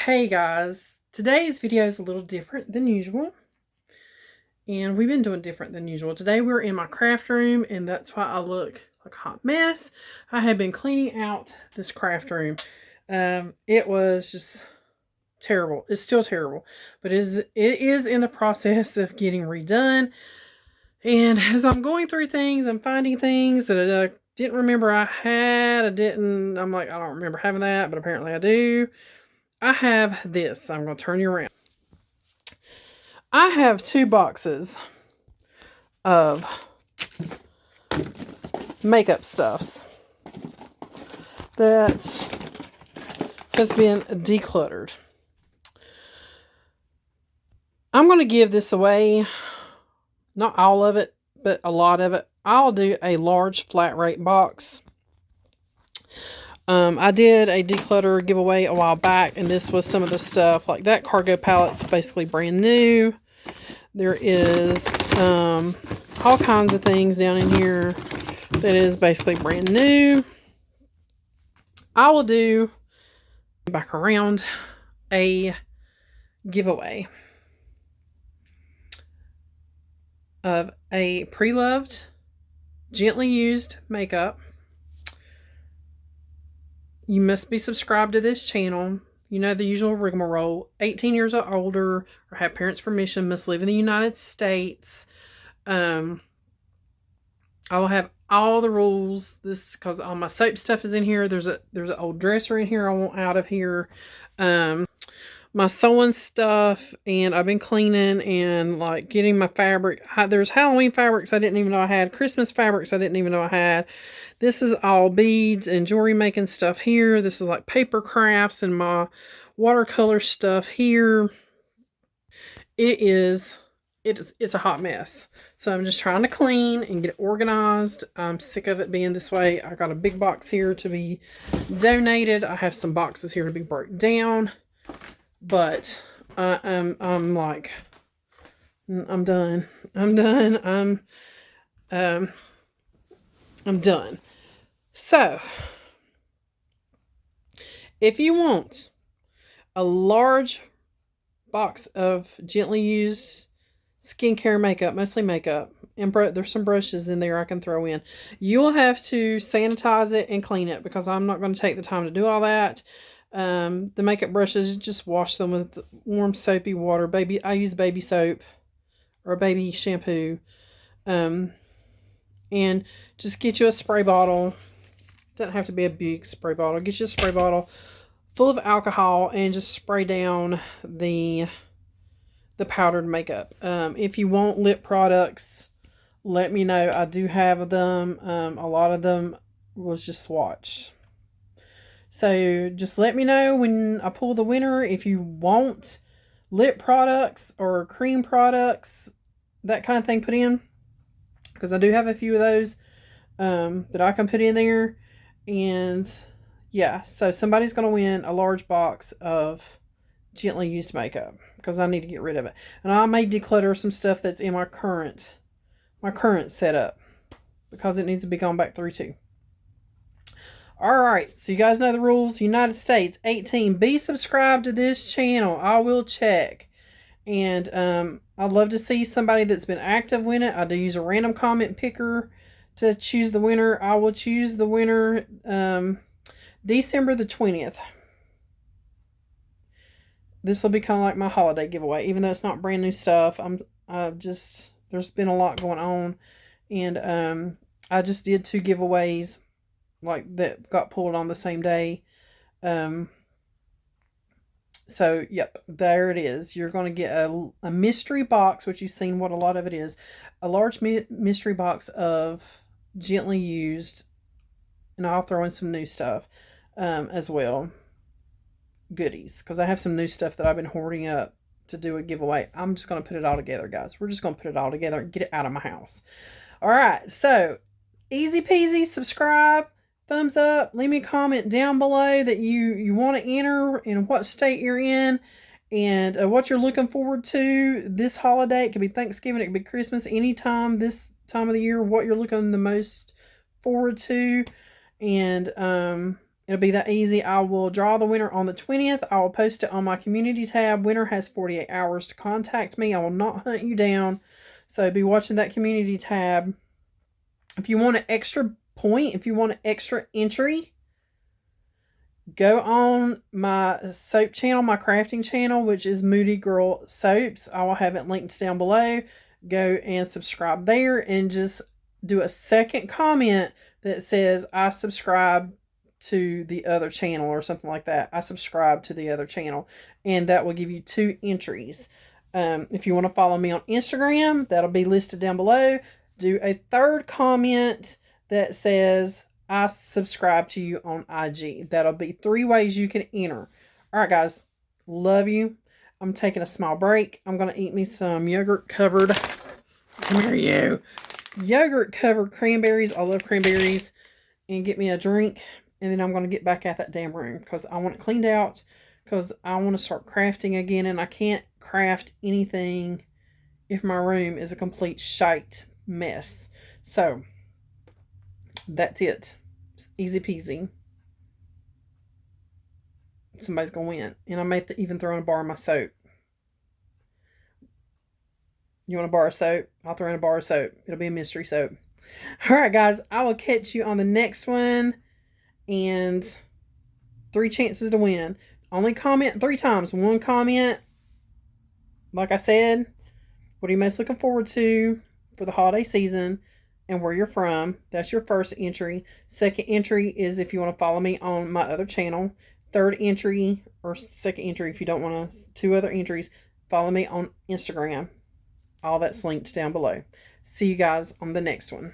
Okay guys, today's video is a little different than usual, and we've been doing different than usual. Today we're in my craft room, and that's why I look like a hot mess. I have been cleaning out this craft room. It was just terrible. It's still terrible, but it is in the process of getting redone. And as I'm going through things, I'm finding things that I didn't remember I had. I'm like, I don't remember having that, but apparently I do. I have this. I'm going to turn you around. I have 2 boxes of makeup stuffs that has been decluttered. I'm going to give this away. Not all of it, but a lot of it. I'll do a large flat rate box. I did a declutter giveaway a while back, and this was some of the stuff. Like that cargo pallet's basically brand new. There is all kinds of things down in here that is basically brand new. I will do back around a giveaway of a pre-loved, gently used makeup. You must be subscribed to this channel. You know the usual rigmarole. 18 years or older, or have parents' permission, must live in the United States. I will have all the rules. This because all my soap stuff is in here. There's an old dresser in here I want out of here. My sewing stuff, and I've been cleaning and like getting my fabric. There's Halloween fabrics I didn't even know I had. Christmas fabrics I didn't even know I had. This is all beads and jewelry making stuff here. This is like paper crafts and my watercolor stuff here. It's a hot mess. So I'm just trying to clean and get it organized. I'm sick of it being this way. I got a big box here to be donated. I have some boxes here to be broken down. But I'm like, I'm done. I'm done. So, if you want a large box of gently used skincare makeup, mostly makeup, and there's some brushes in there I can throw in, you'll have to sanitize it and clean it because I'm not going to take the time to do all that. The makeup brushes, just wash them with warm soapy water. I use baby soap or baby shampoo. And just get you a spray bottle. Doesn't have to be a big spray bottle. Get you a spray bottle full of alcohol and just spray down the powdered makeup. If you want lip products, let me know. I do have them. A lot of them was just swatched. So just let me know when I pull the winner if you want lip products or cream products, that kind of thing put in. Because I do have a few of those that I can put in there. And yeah, so somebody's going to win a large box of gently used makeup because I need to get rid of it. And I may declutter some stuff that's in my current setup because it needs to be gone back through too. Alright, so you guys know the rules. United States, 18. Be subscribed to this channel. I will check. And I'd love to see somebody that's been active win it. I do use a random comment picker to choose the winner. I will choose the winner December the 20th. This will be kind of like my holiday giveaway. Even though it's not brand new stuff, there's been a lot going on. And I just did 2 giveaways like that got pulled on the same day. So yep, there it is. You're going to get a mystery box, which you've seen what a lot of it is. A large mystery box of gently used, and I'll throw in some new stuff as well. Goodies, because I have some new stuff that I've been hoarding up to do a giveaway. I'm just going to put it all together, guys. We're just going to put it all together and get it out of my house. All right, so easy peasy, subscribe. Thumbs up, leave me a comment down below that you want to enter and what state you're in and what you're looking forward to this holiday. It could be Thanksgiving, it could be Christmas, anytime this time of the year, what you're looking the most forward to. And It'll be that easy. I will draw the winner on the 20th. I will post it on my community tab. Winner has 48 hours to contact me. I will not hunt you down. So be watching that community tab. If you want an extra point, if you want an extra entry, go on my soap channel, my crafting channel, which is Moodygirl Soaps. I will have it linked down below. Go and subscribe there and just do a second comment that says, I subscribe to the other channel or something like that. I subscribe to the other channel. And that will give you 2 entries. If you want to follow me on Instagram, that'll be listed down below. Do a third comment that says, I subscribe to you on IG. That'll be 3 ways you can enter. All right, guys. Love you. I'm taking a small break. I'm going to eat me some yogurt covered. Come here, you. Yogurt covered cranberries. I love cranberries. And get me a drink. And then I'm going to get back at that damn room because I want it cleaned out. Because I want to start crafting again. And I can't craft anything if my room is a complete shite mess. So, that's it. It's easy peasy. Somebody's going to win. And I may even throw in a bar of my soap. You want a bar of soap? I'll throw in a bar of soap. It'll be a mystery soap. All right, guys. I will catch you on the next one. And 3 chances to win. Only comment 3 times. 1 comment. Like I said, what are you most looking forward to for the holiday season and where you're from? That's your first entry. Second entry is if you want to follow me on my other channel. Third entry or second entry if you don't want to. 2 other entries. Follow me on Instagram. All that's linked down below. See you guys on the next one.